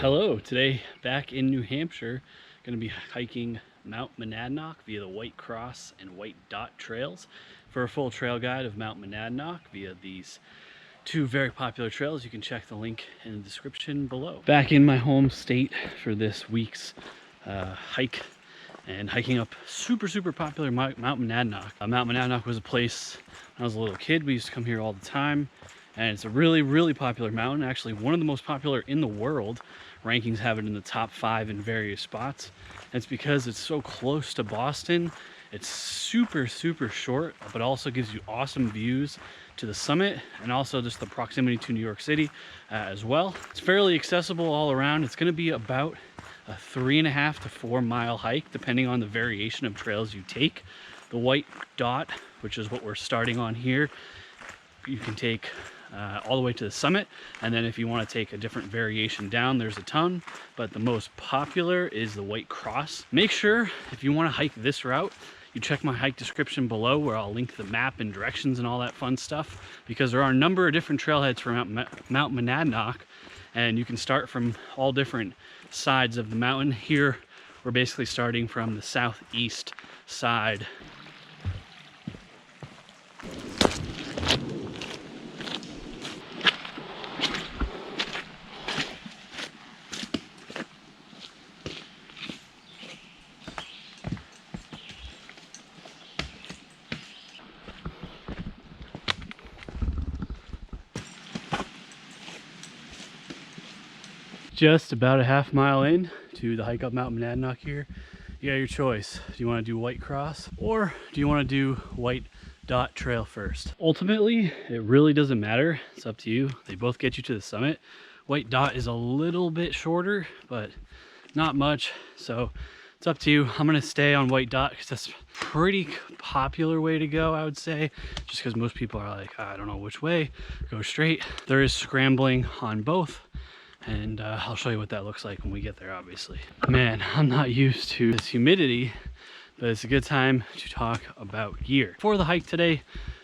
Hello, today back in New Hampshire, going to be hiking Mount Monadnock via the White Cross and White Dot trails. For a full trail guide of Mount Monadnock via these two very popular trails, you can check the link in the description below. Back in my home state for this week's hike and hiking up super popular Mount Monadnock. Mount Monadnock was a place when I was a little kid. We used to come here all the time. And it's a really popular mountain, actually one of the most popular in the world. Rankings have it in the top 5 in various spots. And it's because it's so close to Boston. It's super short, but also gives you awesome views to the summit and also just the proximity to New York City as well. It's fairly accessible all around. It's going to be about a 3.5 to 4 mile hike, depending on the variation of trails you take. The White Dot, which is what we're starting on here, you can take all the way to the summit, and then if you want to take a different variation down, there's a ton, but the most popular is the White Cross. Make sure if you want to hike this route, you check my hike description below where I'll link the map and directions and all that fun stuff, because there are a number of different trailheads for Mount Monadnock, and you can start from all different sides of the mountain. Here we're basically starting from the southeast side. Just about a half mile in to the hike up Mount Monadnock here. You got your choice. Do you want to do White Cross or do you want to do White Dot trail first? Ultimately, it really doesn't matter. It's up to you. They both get you to the summit. White Dot is a little bit shorter, but not much. So it's up to you. I'm going to stay on White Dot because that's a pretty popular way to go, I would say. Just because most people are like, I don't know which way, go straight. There is scrambling on both. And I'll show you what that looks like when we get there, obviously. Man, I'm not used to this humidity, but it's a good time to talk about gear. For the hike today,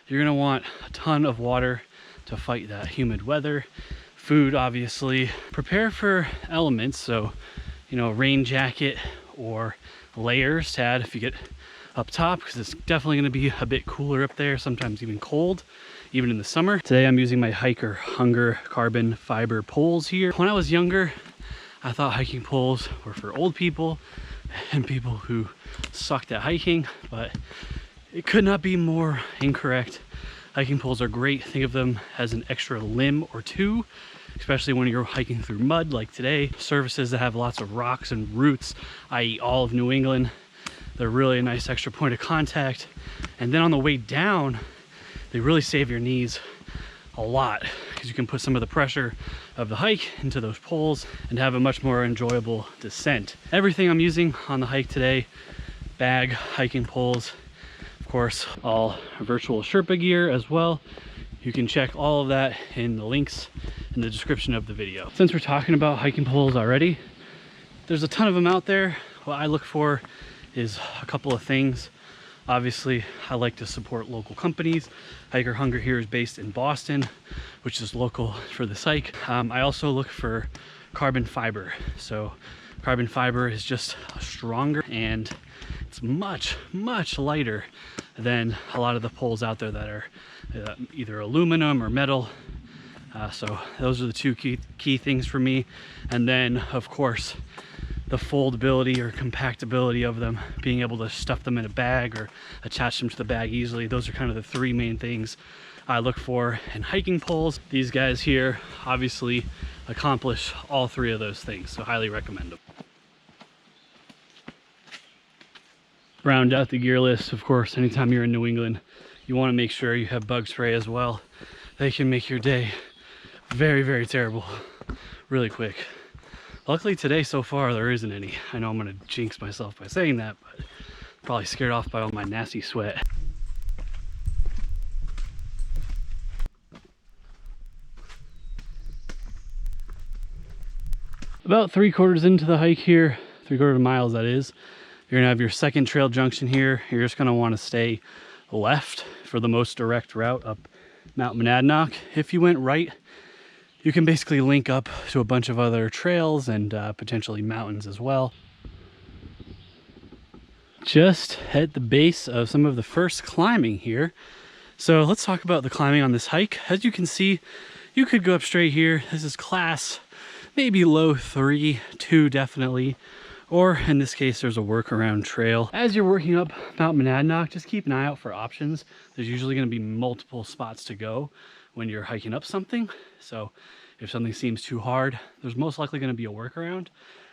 you're gonna want a ton of water to fight that humid weather. Food, obviously. Prepare for elements, so, you know, rain jacket or layers to add if you get up top, because it's definitely gonna be a bit cooler up there, sometimes even cold. Even in the summer. Today I'm using my Hiker Hunger carbon fiber poles here. When I was younger, I thought hiking poles were for old people and people who sucked at hiking, but it could not be more incorrect. Hiking poles are great. Think of them as an extra limb or two, especially when you're hiking through mud like today. Surfaces that have lots of rocks and roots, i.e. all of New England. They're really a nice extra point of contact. And then on the way down, they really save your knees a lot because you can put some of the pressure of the hike into those poles and have a much more enjoyable descent. Everything I'm using on the hike today, bag, hiking poles, of course, all virtual Sherpa gear as well. You can check all of that in the links in the description of the video. Since we're talking about hiking poles already, there's a ton of them out there. What I look for is a couple of things. Obviously, I like to support local companies. Hiker Hunger here is based in Boston, which is local for this hike. I also look for carbon fiber. So carbon fiber is just stronger and it's much lighter than a lot of the poles out there that are either aluminum or metal. So those are the two key things for me. And then, of course, the foldability or compactability of them, being able to stuff them in a bag or attach them to the bag easily. Those are kind of the 3 main things I look for in hiking poles. These guys here obviously accomplish all 3 of those things, so highly recommend them. Round out the gear list, of course, anytime you're in New England, you want to make sure you have bug spray as well. They can make your day very terrible really quick. Luckily today so far there isn't any. I know I'm gonna jinx myself by saying that, but probably scared off by all my nasty sweat. About 3/4 into the hike here, 3/4 miles that is, you're gonna have your second trail junction here. You're just gonna wanna stay left for the most direct route up Mount Monadnock. If you went right, You can basically link up to a bunch of other trails and potentially mountains as well. Just at the base of some of the first climbing here. So let's talk about the climbing on this hike. As you can see, you could go up straight here. This is class, maybe low 3, 2 definitely. Or in this case, there's a workaround trail. As you're working up Mount Monadnock, just keep an eye out for options. There's usually gonna be multiple spots to go when you're hiking up something. So if something seems too hard, there's most likely gonna be a workaround.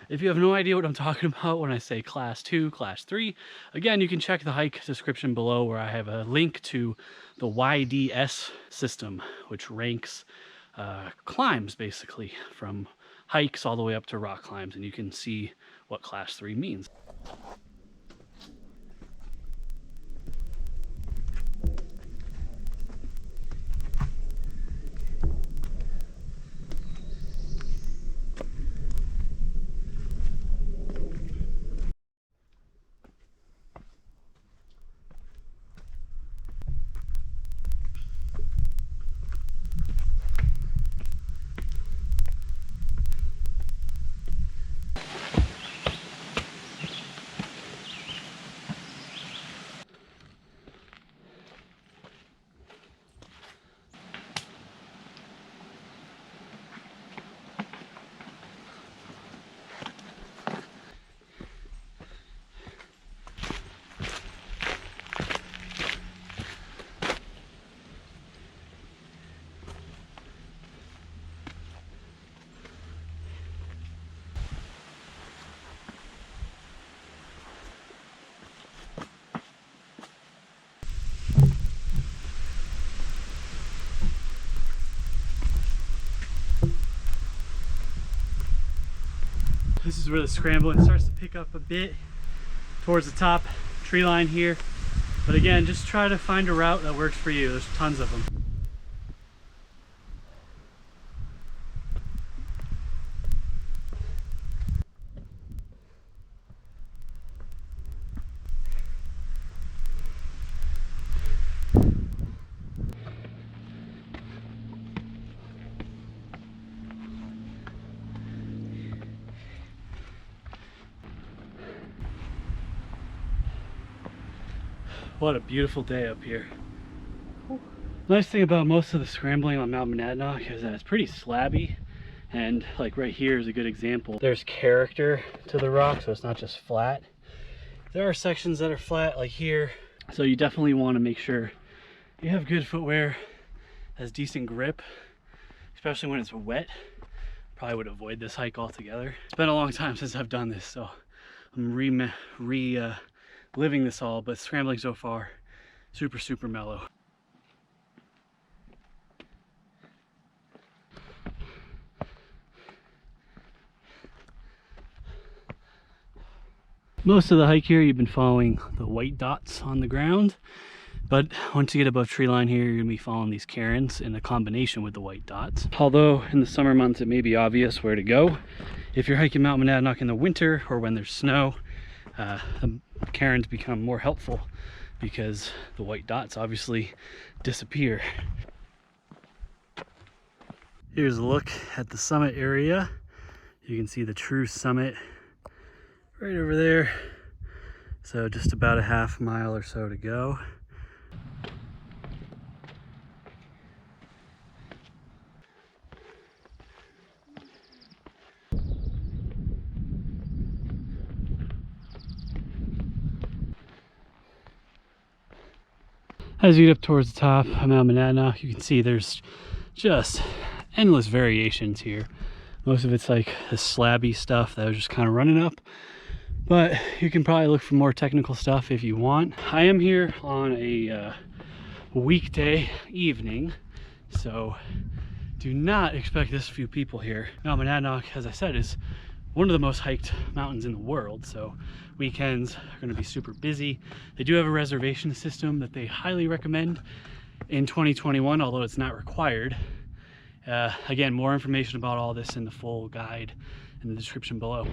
If you have no idea what I'm talking about when I say class 2, class 3, again, you can check the hike description below where I have a link to the YDS system, which ranks climbs basically from hikes all the way up to rock climbs, and you can see what class 3 means. This is where the scrambling starts to pick up a bit towards the top tree line here. But again, just try to find a route that works for you. There's tons of them. What a beautiful day up here. Nice thing about most of the scrambling on Mount Monadnock is that it's pretty slabby, and like right here is a good example. There's character to the rock, so it's not just flat. There are sections that are flat like here, so you definitely want to make sure you have good footwear, has decent grip, especially when it's wet. Probably would avoid this hike altogether. It's been a long time since I've done this, so I'm living this all, but scrambling so far, super mellow. Most of the hike here, you've been following the white dots on the ground, but once you get above tree line here, you're gonna be following these cairns in a combination with the white dots. Although in the summer months, it may be obvious where to go. If you're hiking Mount Monadnock in the winter or when there's snow, the cairns become more helpful because the white dots obviously disappear. Here's a look at the summit area. You can see the true summit right over there. So just about a half mile or so to go. As you get up towards the top of Mount Monadnock, you can see there's just endless variations here. Most of it's like the slabby stuff that was just kind of running up, but you can probably look for more technical stuff if you want. I am here on a weekday evening, so do not expect this few people here. Mount Monadnock, as I said, is one of the most hiked mountains in the world, so weekends are going to be super busy. They do have a reservation system that they highly recommend in 2021, although it's not required. Again, more information about all this in the full guide in the description below.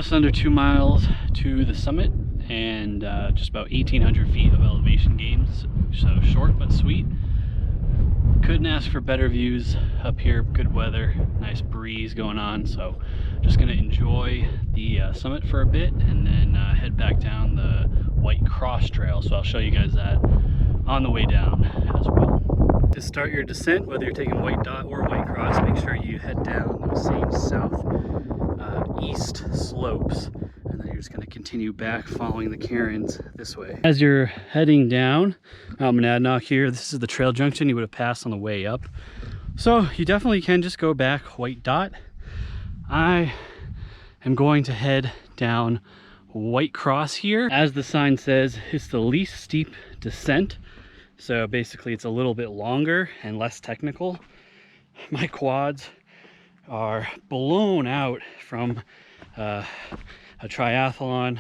just under 2 miles to the summit and just about 1,800 feet of elevation gains. So short but sweet. Couldn't ask for better views up here. Good weather, nice breeze going on. So just gonna enjoy the summit for a bit and then head back down the White Cross Trail. So I'll show you guys that on the way down as well. To start your descent, whether you're taking White Dot or White Cross, make sure you head down those same south-east slopes, and then you're just going to continue back following the cairns this way. As you're heading down Mount Monadnock here, this is the trail junction you would have passed on the way up. So you definitely can just go back White Dot. I am going to head down White Cross here. As the sign says, it's the least steep descent. So basically it's a little bit longer and less technical. My quads are blown out from a triathlon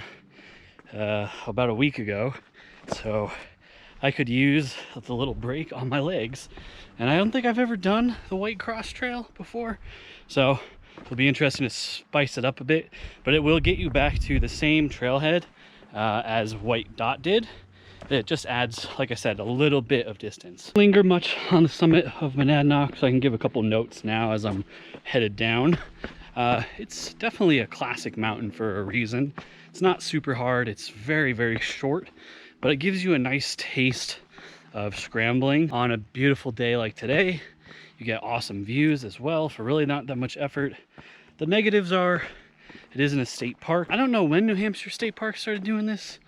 about a week ago. So I could use the little break on my legs. And I don't think I've ever done the White Cross Trail before. So it'll be interesting to spice it up a bit, but it will get you back to the same trailhead as White Dot did. It just adds, like I said, a little bit of distance. Linger much on the summit of Monadnock, so I can give a couple notes now as I'm headed down. It's definitely a classic mountain for a reason. It's not super hard, it's very, very short, but it gives you a nice taste of scrambling. On a beautiful day like today, you get awesome views as well for really not that much effort. The negatives are, it isn't a state park. I don't know when New Hampshire State Park started doing this.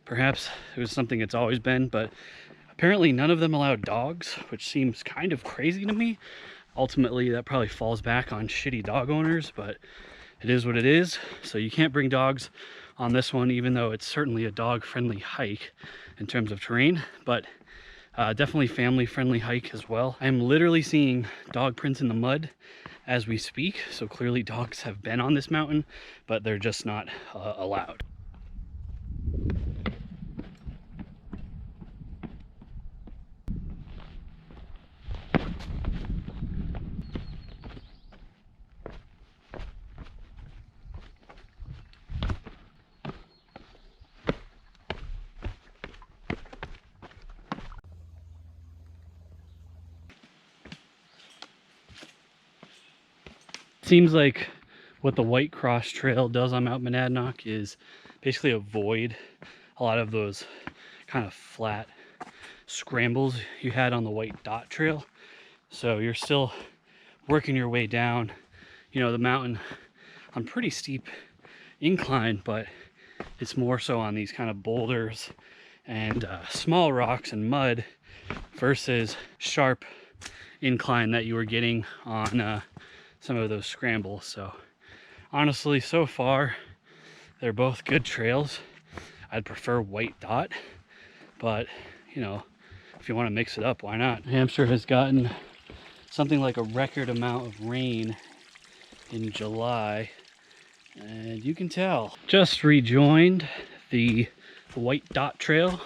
Perhaps it was something it's always been, but apparently none of them allow dogs, which seems kind of crazy to me. Ultimately, that probably falls back on shitty dog owners, but it is what it is. So you can't bring dogs on this one, even though it's certainly a dog-friendly hike in terms of terrain, but definitely family-friendly hike as well. I'm literally seeing dog prints in the mud as we speak, so clearly dogs have been on this mountain, but they're just not allowed. Seems like what the White Cross Trail does on Mount Monadnock is basically avoid a lot of those kind of flat scrambles you had on the White Dot Trail. So you're still working your way down, you know, the mountain on pretty steep incline, but it's more so on these kind of boulders and small rocks and mud versus sharp incline that you were getting on some of those scrambles. So honestly, so far they're both good trails. I'd prefer White Dot, but you know, if you want to mix it up, why not? Hampshire has gotten something like a record amount of rain in July, and you can tell. Just rejoined the White Dot Trail,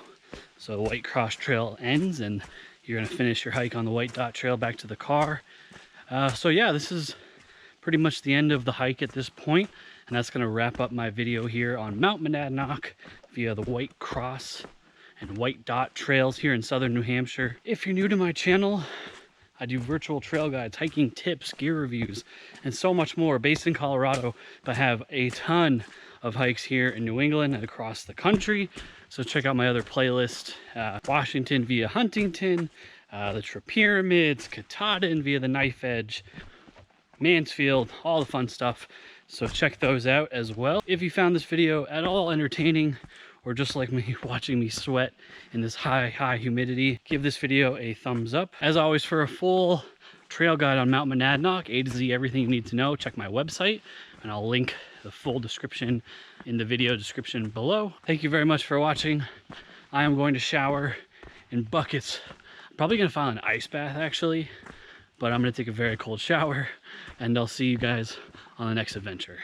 so the White Cross Trail ends and you're going to finish your hike on the White Dot Trail back to the car. So yeah, this is pretty much the end of the hike at this point, and that's going to wrap up my video here on Mount Monadnock via the White Cross and White Dot trails here in southern New Hampshire. If you're new to my channel, I do virtual trail guides, hiking tips, gear reviews, and so much more based in Colorado, but have a ton of hikes here in New England and across the country. So check out my other playlist, Washington via Huntington, the Pyramids, Katahdin via the Knife Edge, Mansfield, all the fun stuff. So check those out as well. If you found this video at all entertaining, or just like me watching me sweat in this high humidity, give this video a thumbs up. As always, for a full trail guide on Mount Monadnock, A to Z, everything you need to know, check my website, and I'll link the full description in the video description below. Thank you very much for watching. I am going to shower in buckets. I'm probably gonna file an ice bath actually, but I'm gonna take a very cold shower, and I'll see you guys on the next adventure.